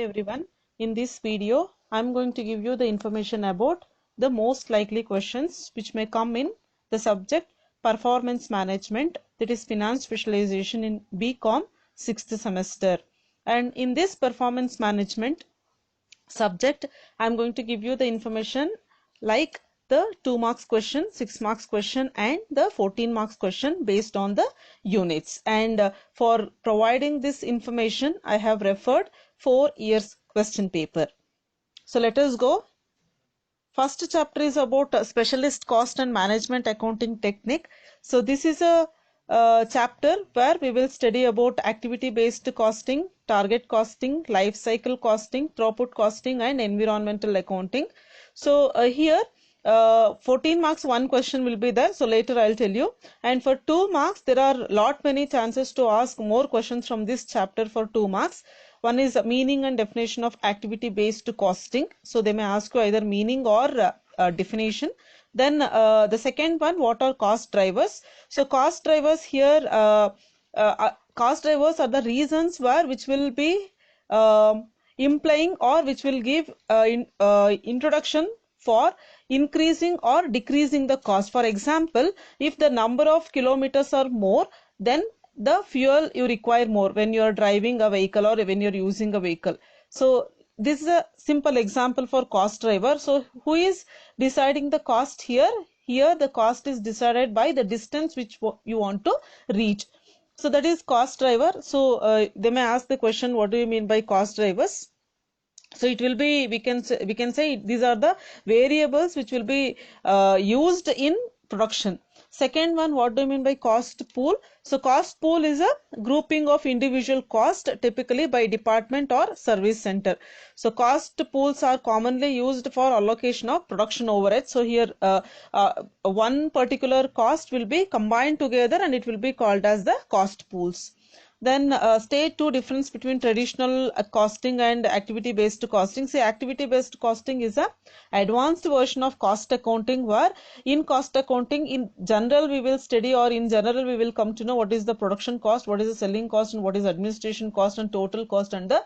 everyone. In this video, I'm going to give you the information about the most likely questions which may come in the subject performance management, that is finance specialization in BCom 6th semester. And in this performance management subject, I'm going to give you the information like the 2 marks question, 6 marks question and the 14 marks question based on the units. And for providing this information, I have referred 4 years question paper. So let us go. First chapter is about specialist cost and management accounting technique. So this is a chapter where we will study about activity based costing, target costing, life cycle costing, throughput costing and environmental accounting. So here 14 marks one question will be there, so later I'll tell you. And for 2 marks there are lot many chances to ask more questions from this chapter for 2 marks. One is meaning and definition of activity based costing, so they may ask you either meaning or definition. Then the second one, what are cost drivers? So cost drivers here, cost drivers are the reasons which will be implying or which will give introduction for increasing or decreasing the cost. For example, if the number of kilometers are more, then the fuel you require more when you are driving a vehicle or when you are using a vehicle. So this is a simple example for cost driver. So who is deciding the cost here? Here the cost is decided by the distance which you want to reach. So that is cost driver. So they may ask the question, what do you mean by cost drivers? So it will be, we can say these are the variables which will be used in production. Second one, what do you mean by cost pool? So cost pool is a grouping of individual cost typically by department or service center. So cost pools are commonly used for allocation of production overhead. So here one particular cost will be combined together and it will be called as the cost pools. Then state 2 difference between traditional costing and activity based costing. Say activity based costing is a advanced version of cost accounting, where in cost accounting in general we will study, or in general we will come to know what is the production cost, what is the selling cost and what is administration cost and total cost, and the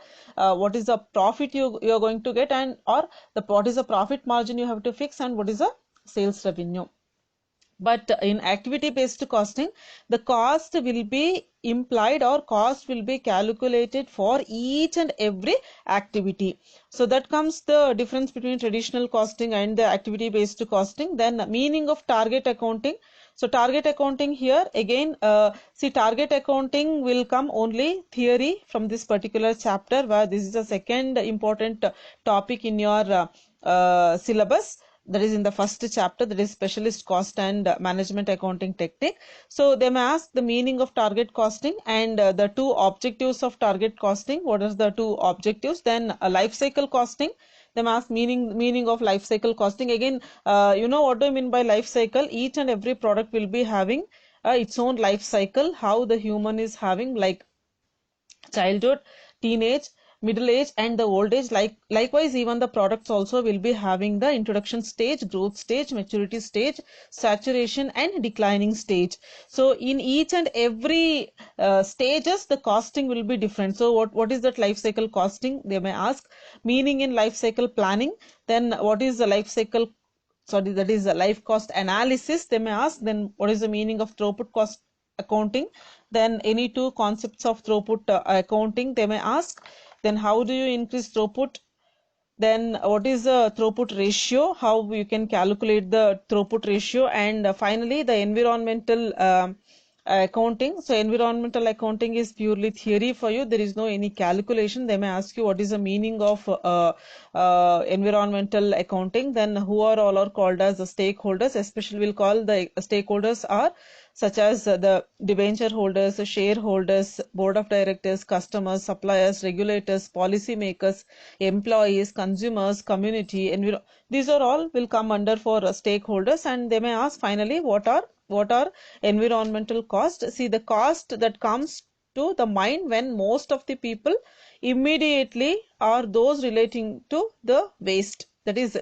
what is the profit you are going to get, and or what is the profit margin you have to fix, and what is the sales revenue. But in activity based costing, the cost will be implied or cost will be calculated for each and every activity. So that comes the difference between traditional costing and the activity based costing. Then meaning of target accounting. So target accounting here again, see, target accounting will come only theory from this particular chapter, where this is the second important topic in your syllabus. That is in the first chapter, that is specialist cost and management accounting technique. So they may ask the meaning of target costing and the 2 objectives of target costing. What is the 2 objectives? Then life cycle costing. They may ask meaning of life cycle costing. Again, you know what do I mean by life cycle? Each and every product will be having its own life cycle, how the human is having, like childhood, teenage, middle age and the old age. Likewise, even the products also will be having the introduction stage, growth stage, maturity stage, saturation and declining stage. So in each and every stages, the costing will be different. So what is that life cycle costing? They may ask. Meaning in life cycle planning. Then what is the life cycle, sorry, that is the life cost analysis, they may ask. Then what is the meaning of throughput cost accounting? Then any 2 concepts of throughput accounting they may ask. Then how do you increase throughput? Then what is the throughput ratio? How you can calculate the throughput ratio? And finally the environmental accounting. So environmental accounting is purely theory for you. There is no any calculation. They may ask you what is the meaning of environmental accounting. Then who are all are called as the stakeholders? Especially we'll call the stakeholders are such as the debenture holders, shareholders, board of directors, customers, suppliers, regulators, policy makers, employees, consumers, community. These are all will come under for stakeholders. And they may ask finally what are environmental costs. See, the cost that comes to the mind when most of the people immediately are those relating to the waste, that is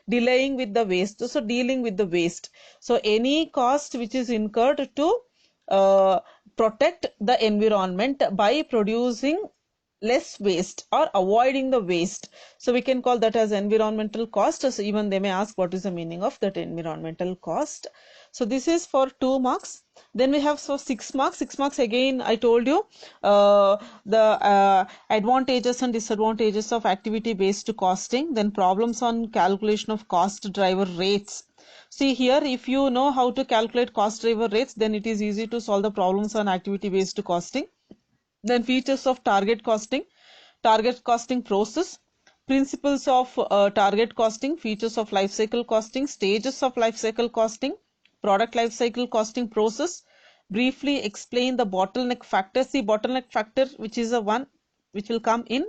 delaying with the waste, so dealing with the waste. So any cost which is incurred to protect the environment by producing less waste or avoiding the waste. So we can call that as environmental cost. So even they may ask what is the meaning of that environmental cost. So this is for 2 marks. Then we have for 6 marks. 6 marks again I told you the advantages and disadvantages of activity based costing. Then problems on calculation of cost driver rates. See here, if you know how to calculate cost driver rates, then it is easy to solve the problems on activity based costing. Then features of target costing process, principles of target costing, features of life cycle costing, stages of life cycle costing, product life cycle costing process, briefly explain the bottleneck factor. See, bottleneck factor, which is a one which will come in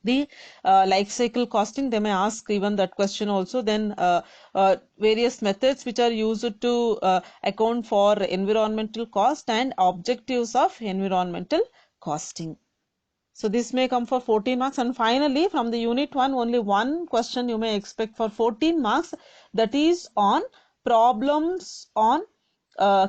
the life cycle costing. They may ask even that question also. Then various methods which are used to account for environmental cost and objectives of environmental costing. So this may come for 14 marks. And finally, from the unit 1, only one question you may expect for 14 marks, that is on problems on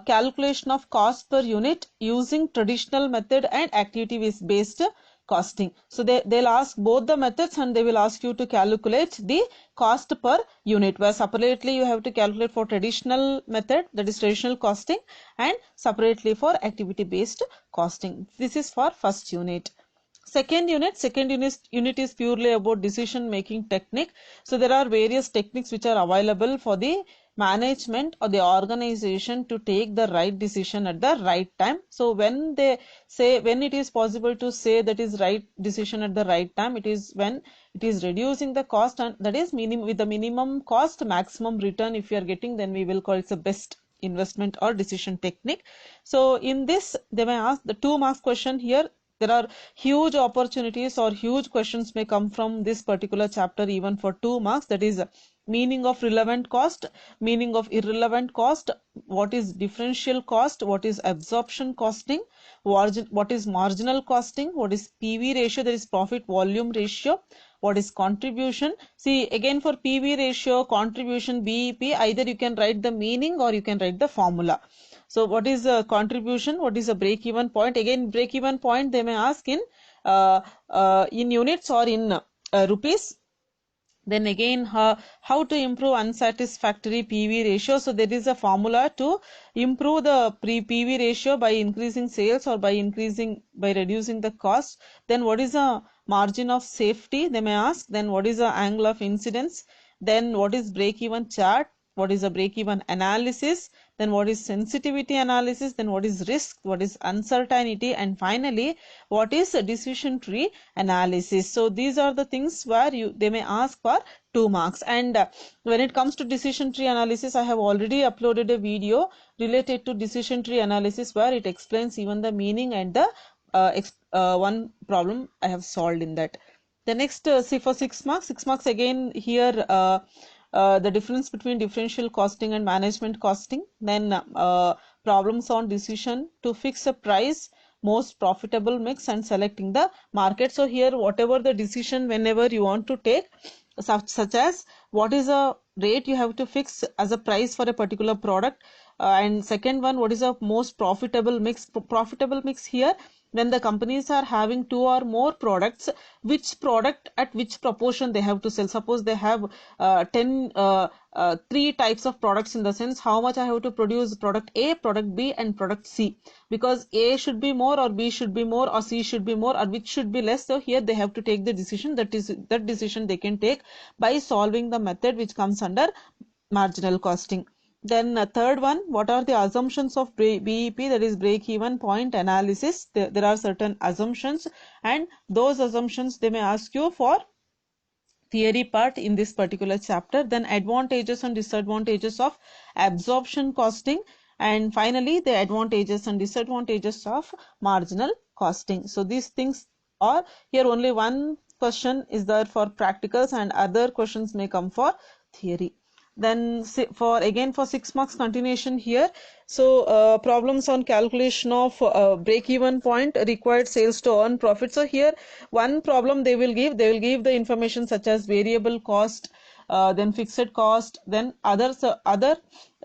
calculation of cost per unit using traditional method and activity based costing. So they'll ask both the methods and they will ask you to calculate the cost per unit, where separately you have to calculate for traditional method, that is traditional costing, and separately for activity based costing. This is for first unit. Second unit is purely about decision making technique. So there are various techniques which are available for the management or the organization to take the right decision at the right time. So when they say, when it is possible to say that is right decision at the right time, it is when it is reducing the cost, and that is with the minimum cost maximum return if you are getting, then we will call it the best investment or decision technique. So in this they may ask the 2 marks question here. There are huge opportunities or huge questions may come from this particular chapter even for 2 marks. That is meaning of relevant cost, meaning of irrelevant cost, what is differential cost, what is absorption costing, what is marginal costing, what is PV ratio, that is profit volume ratio, what is contribution. See, again for PV ratio, contribution, BEP, either you can write the meaning or you can write the formula. So what is a contribution? What is a break-even point? Again, break-even point they may ask in units or in rupees. Then again, how to improve unsatisfactory PV ratio. So there is a formula to improve the PV ratio by increasing sales or by reducing the cost. Then what is a margin of safety? They may ask. Then what is the angle of incidence? Then what is break-even chart? What is a break-even analysis? Then what is sensitivity analysis? Then what is risk? What is uncertainty? And finally, what is a decision tree analysis? So these are the things where they may ask for 2 marks. And when it comes to decision tree analysis, I have already uploaded a video related to decision tree analysis where it explains even the meaning and the one problem I have solved in that. The next, see for 6 marks again here. The difference between differential costing and management costing. Then problems on decision to fix a price, most profitable mix, and selecting the market. So here whatever the decision whenever you want to take, such as what is a rate you have to fix as a price for a particular product, and second one, what is a most profitable mix. Profitable mix here, when the companies are having 2 or more products, which product at which proportion they have to sell. Suppose they have 3 types of products, in the sense how much I have to produce product A, product B, and product C, because A should be more or B should be more or C should be more or which should be less. So here they have to take the decision. That decision they can take by solving the method which comes under marginal costing. Then third one, what are the assumptions of BEP, that is break-even point analysis. There are certain assumptions, and those assumptions they may ask you for theory part in this particular chapter. Then advantages and disadvantages of absorption costing, and finally the advantages and disadvantages of marginal costing. So these things are here. Only one question is there for practicals and other questions may come for theory. Then for 6 marks continuation here. So problems on calculation of break-even point, required sales to earn profit. So here one problem they will give the information such as variable cost, then fixed cost, then other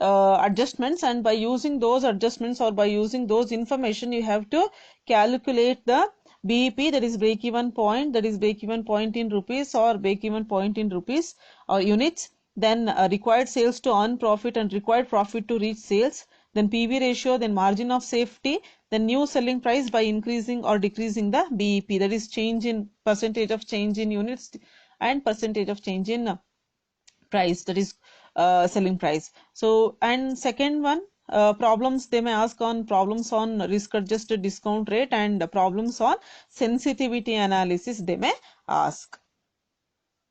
adjustments, and by using those adjustments or by using those information you have to calculate the BEP, that is break even point, that is break even point in rupees or break even point in rupees or units. Then required sales to earn profit and required profit to reach sales. Then PV ratio, then margin of safety, then new selling price by increasing or decreasing the BEP, that is change in percentage of change in units and percentage of change in price, that is selling price. So, and second one, problems they may ask on problems on risk adjusted discount rate and problems on sensitivity analysis they may ask.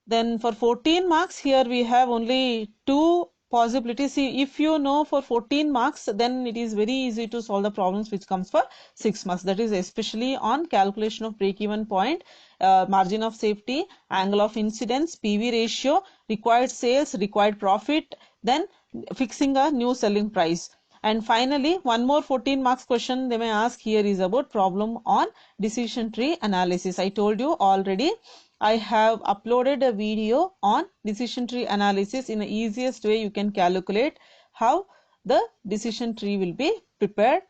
Then for 14 marks, here we have only two possibilities. See, if you know for 14 marks, then it is very easy to solve the problems which comes for 6 marks. That is especially on calculation of break-even point, margin of safety, angle of incidence, PV ratio, required sales, required profit, then fixing a new selling price. And finally, one more 14 marks question they may ask here is about problem on decision tree analysis. I told you already, I have uploaded a video on decision tree analysis. In the easiest way you can calculate how the decision tree will be prepared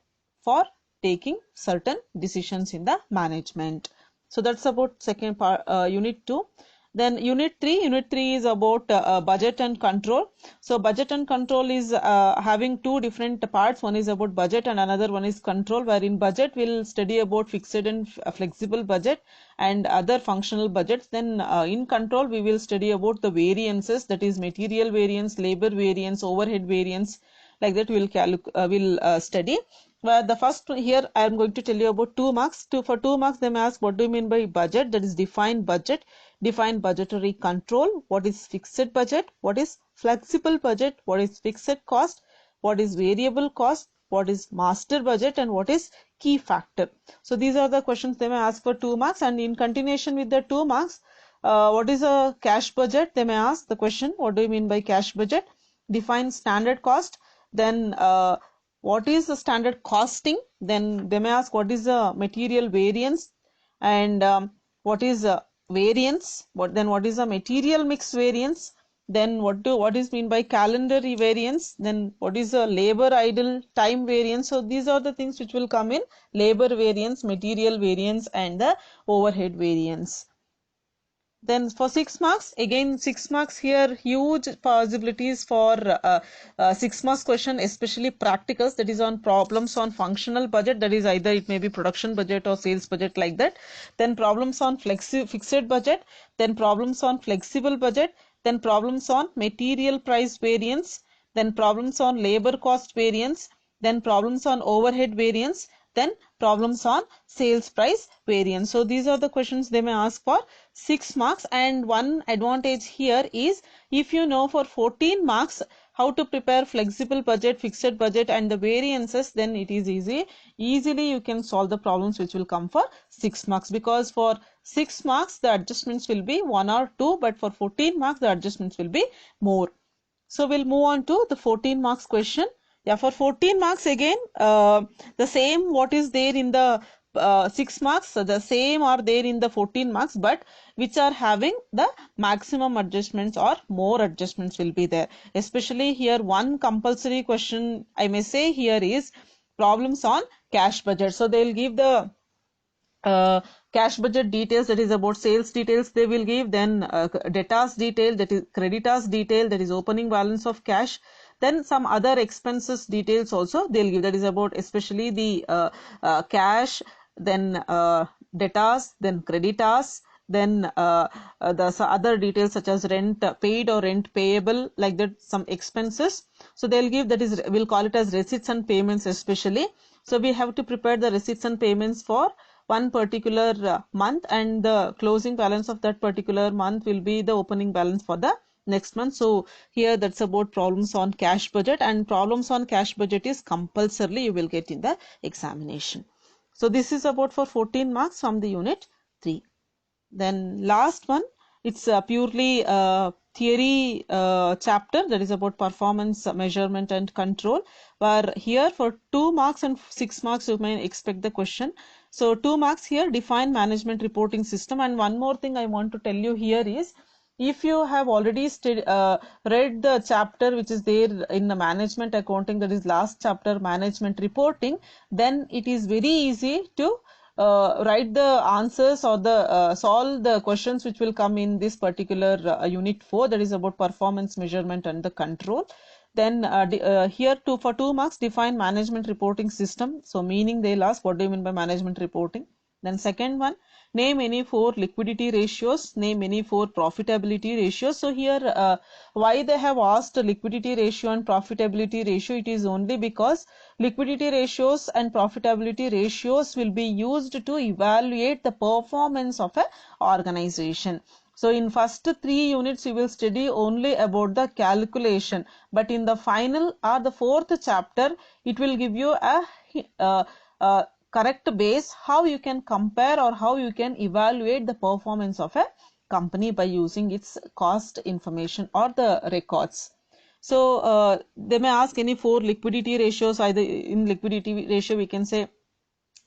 for taking certain decisions in the management. So that's about second part, unit 2. Then unit 3 is about budget and control. So budget and control is having two different parts. One is about budget and another one is control, where in budget we'll study about fixed and flexible budget and other functional budgets. Then in control we will study about the variances, that is material variance, labor variance, overhead variance, like that we'll study. Where the first here I am going to tell you about 2 marks. For 2 marks they may ask what do you mean by budget, that is define budget, define budgetary control, what is fixed budget, what is flexible budget, what is fixed cost, what is variable cost, what is master budget, and what is key factor. So these are the questions they may ask for 2 marks. And in continuation with the 2 marks, what is a cash budget, they may ask the question what do you mean by cash budget, define standard cost, then what is the standard costing, then they may ask what is the material variance, and what is variance, what is the material mix variance, then what is mean by calendar variance, then what is the labor idle time variance. So these are the things which will come in labor variance, material variance, and the overhead variance. Then for 6 marks, again 6 marks here, huge possibilities for 6 marks question, especially practicals, that is on problems on functional budget, that is either it may be production budget or sales budget, like that. Then problems on fixed budget, then problems on flexible budget, then problems on material price variance, then problems on labor cost variance, then problems on overhead variance, then problems on sales price variance. So these are the questions they may ask for 6 marks. And one advantage here is, if you know for 14 marks how to prepare flexible budget, fixed budget, and the variances, then it is easily you can solve the problems which will come for 6 marks, because for 6 marks the adjustments will be 1 or 2, but for 14 marks the adjustments will be more. So we'll move on to the 14 marks question. Yeah, for 14 marks again, the same what is there in the 6 marks, so the same are there in the 14 marks, but which are having the maximum adjustments or more adjustments will be there. Especially here, one compulsory question I may say here is problems on cash budget. So they will give the cash budget details, that is about sales details they will give, then debtors detail, that is creditors detail, that is opening balance of cash, then some other expenses details also they'll give, that is about especially the cash, then debtors, then creditors, then the other details such as rent paid or rent payable, like that, some expenses. So they'll give, that is we'll call it as receipts and payments especially. So we have to prepare the receipts and payments for one particular month, and the closing balance of that particular month will be the opening balance for the next month. So here that's about problems on cash budget, and problems on cash budget is compulsorily you will get in the examination. So this is about for 14 marks from the unit 3. Then last one, it's purely theory chapter, that is about performance measurement and control, where here for 2 marks and 6 marks you may expect the question. So 2 marks here, define management reporting system. And one more thing I want to tell you here is, if you have already read the chapter which is there in the management accounting, that is last chapter, management reporting, then it is very easy to write the answers or the solve the questions which will come in this particular unit 4, that is about performance measurement and the control. Then here for 2 marks, define management reporting system. So meaning they'll ask what do you mean by management reporting. Then second one, name any 4 liquidity ratios, name any 4 profitability ratios. So here why they have asked liquidity ratio and profitability ratio, it is only because liquidity ratios and profitability ratios will be used to evaluate the performance of a organization. So in first 3 units you will study only about the calculation, but in the final or the 4th chapter it will give you a correct base how you can compare or how you can evaluate the performance of a company by using its cost information or the records. So they may ask any 4 liquidity ratios. Either in liquidity ratio we can say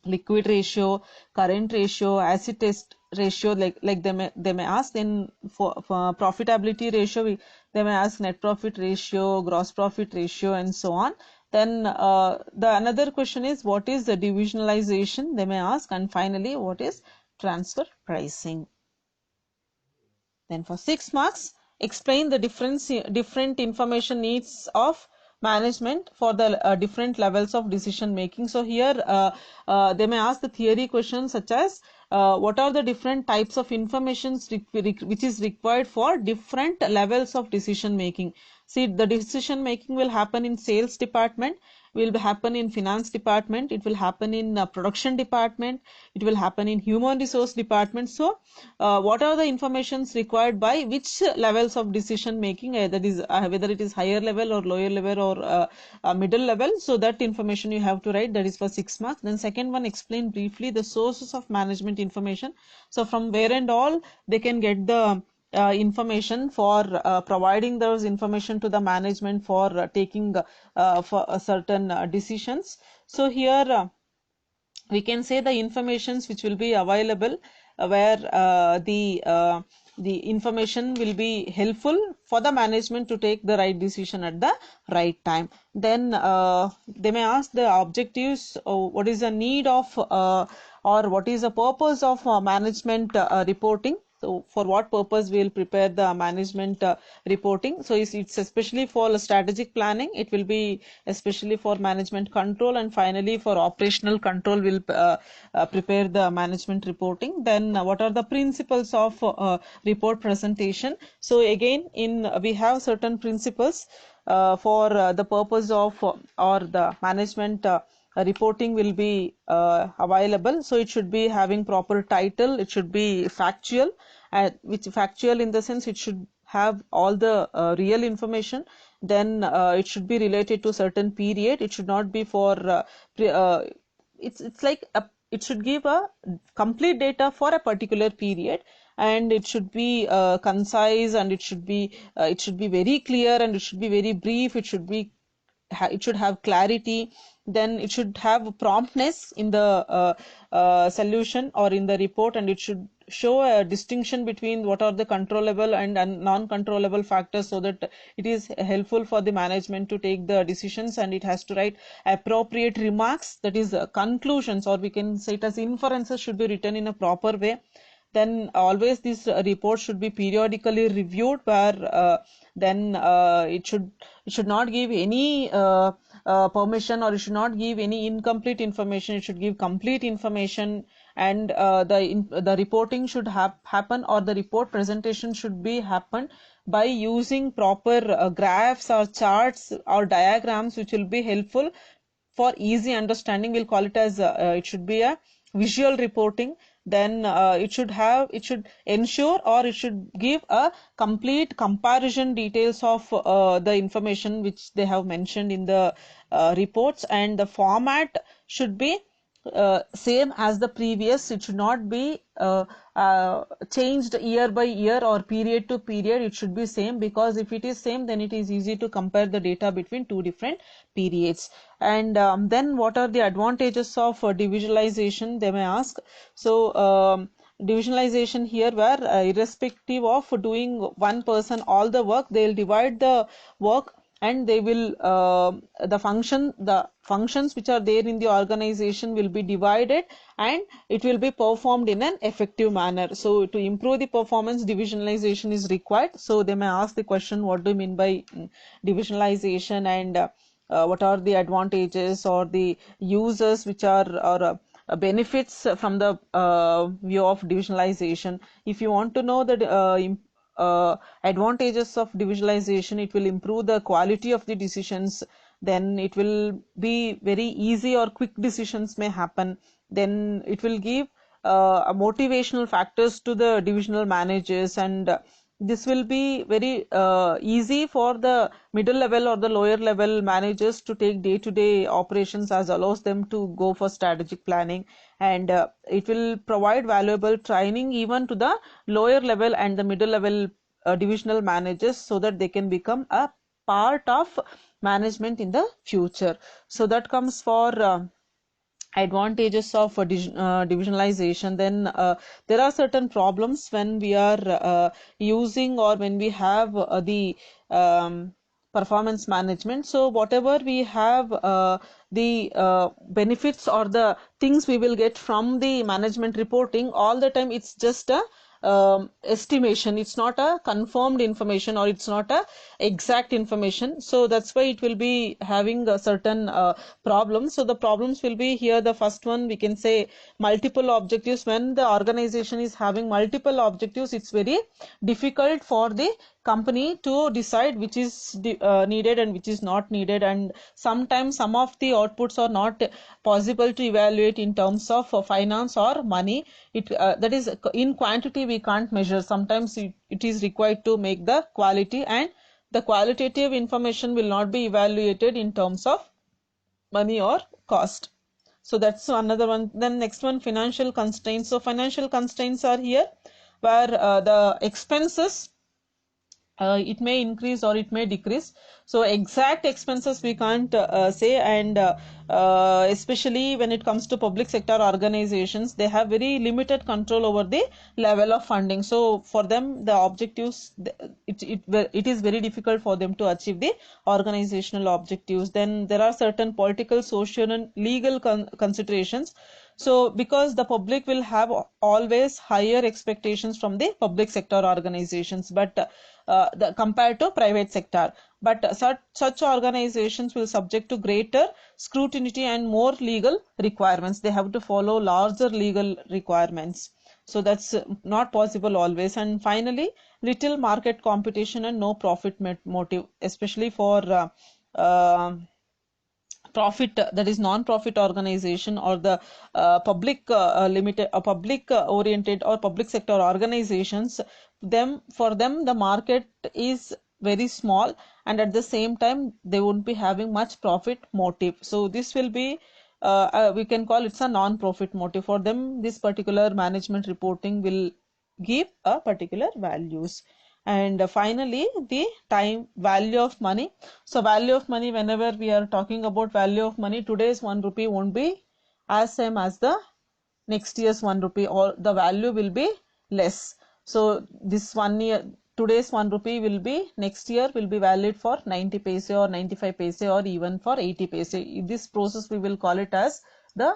liquid ratio, current ratio, acid test ratio, like they may ask. Then for profitability ratio they may ask net profit ratio, gross profit ratio, and so on. Then the another question is what is the divisionalization, they may ask. And finally, what is transfer pricing. Then for 6 marks, explain the different information needs of management for the different levels of decision making. So here they may ask the theory questions such as what are the different types of information which is required for different levels of decision making. See, the decision making will happen in sales department, will happen in finance department, it will happen in production department, it will happen in human resource department. So what are the informations required by which levels of decision making, that is whether it is higher level or lower level or middle level. So that information you have to write, that is for 6 marks. Then second one, explain briefly the sources of management information. So from where and all they can get the information for providing those information to the management for taking for certain decisions. So here we can say the informations which will be available where the information will be helpful for the management to take the right decision at the right time. Then they may ask the objectives, what is the need of or what is the purpose of management reporting. So for what purpose we will prepare the management reporting. So it's especially for strategic planning, it will be especially for management control, and finally for operational control will prepare the management reporting. Then what are the principles of report presentation. So again we have certain principles for the purpose of or the management reporting will be available. So it should be having proper title, it should be factual, which factual in the sense it should have all the real information. Then it should be related to certain period, it should not be for it's like it should give a complete data for a particular period, and it should be concise, and it should be very clear, and it should be very brief, it should have clarity. Then it should have promptness in the solution or in the report, and it should show a distinction between what are the controllable and non-controllable factors, so that it is helpful for the management to take the decisions. And it has to write appropriate remarks, that is conclusions, or we can say it as inferences, should be written in a proper way. Then always this report should be periodically reviewed, where then it should not give any permission, or it should not give any incomplete information, it should give complete information. And the reporting should happen, or the report presentation should be happen by using proper graphs or charts or diagrams, which will be helpful for easy understanding. We'll call it as it should be a visual reporting. Then it should ensure, or it should give a complete comparison details of the information which they have mentioned in the reports. And the format should be same as the previous. It should not be changed year by year or period to period. It should be same, because if it is same, then it is easy to compare the data between two different periods. And then what are the advantages of divisionalization, they may ask. So divisionalization here, where irrespective of doing one person all the work, they will divide the work and they will the functions which are there in the organization will be divided, and it will be performed in an effective manner. So to improve the performance, divisionalization is required. So they may ask the question, what do you mean by divisionalization, and what are the advantages or the uses which are, or benefits from the view of divisionalization. If you want to know the advantages of divisionalization, it will improve the quality of the decisions, then it will be very easy or quick decisions may happen, then it will give motivational factors to the divisional managers, and this will be very easy for the middle level or the lower level managers to take day-to-day operations, as allows them to go for strategic planning, and it will provide valuable training even to the lower level and the middle level divisional managers, so that they can become a part of management in the future. So that comes for advantages of divisionalization. Then there are certain problems when we are using, or when we have the performance management. So whatever we have, the benefits or the things we will get from the management reporting, all the time it's just a estimation, it's not a confirmed information, or it's not a exact information. So that's why it will be having a certain problems. So the problems will be here, the first one we can say multiple objectives. When the organization is having multiple objectives, it's very difficult for the company to decide which is needed and which is not needed, and sometimes some of the outputs are not possible to evaluate in terms of finance or money. That is, in quantity we can't measure, sometimes it is required to make the quality, and the qualitative information will not be evaluated in terms of money or cost. So that's another one. Then next one, financial constraints. So financial constraints are here, where the expenses, it may increase or it may decrease. So exact expenses we can't say, and especially when it comes to public sector organizations, they have very limited control over the level of funding. So for them, the objectives, it is very difficult for them to achieve the organizational objectives. Then there are certain political, social and legal considerations. So because the public will have always higher expectations from the public sector organizations, but compared to private sector, but such organizations will subject to greater scrutiny and more legal requirements. They have to follow larger legal requirements, so that's not possible always. And finally, little market competition and no profit motive, especially for profit, that is non-profit organization, or the public limited or public oriented or public sector organizations. For them the market is very small, and at the same time they won't be having much profit motive. So this will be we can call it's a non-profit motive. For them, this particular management reporting will give a particular values. And finally, the time value of money. So value of money, whenever we are talking about value of money, today's 1 rupee won't be as same as the next year's 1 rupee, or the value will be less. So this 1 year, today's 1 rupee will be next year will be valid for 90 paise or 95 paise or even for 80 paise. In this process we will call it as the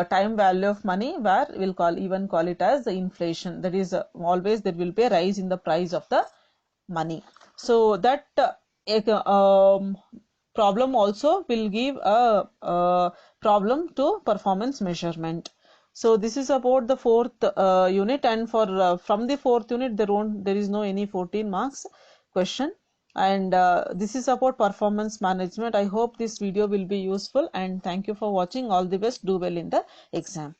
time value of money, where we'll even call it as the inflation. That is, always there will be a rise in the price of the money. So that problem also will give a problem to performance measurement. So this is about the fourth unit, and for from the fourth unit there is no any 14 marks question, and this is about performance management. I hope this video will be useful, and thank you for watching. All the best. Do well in the exam.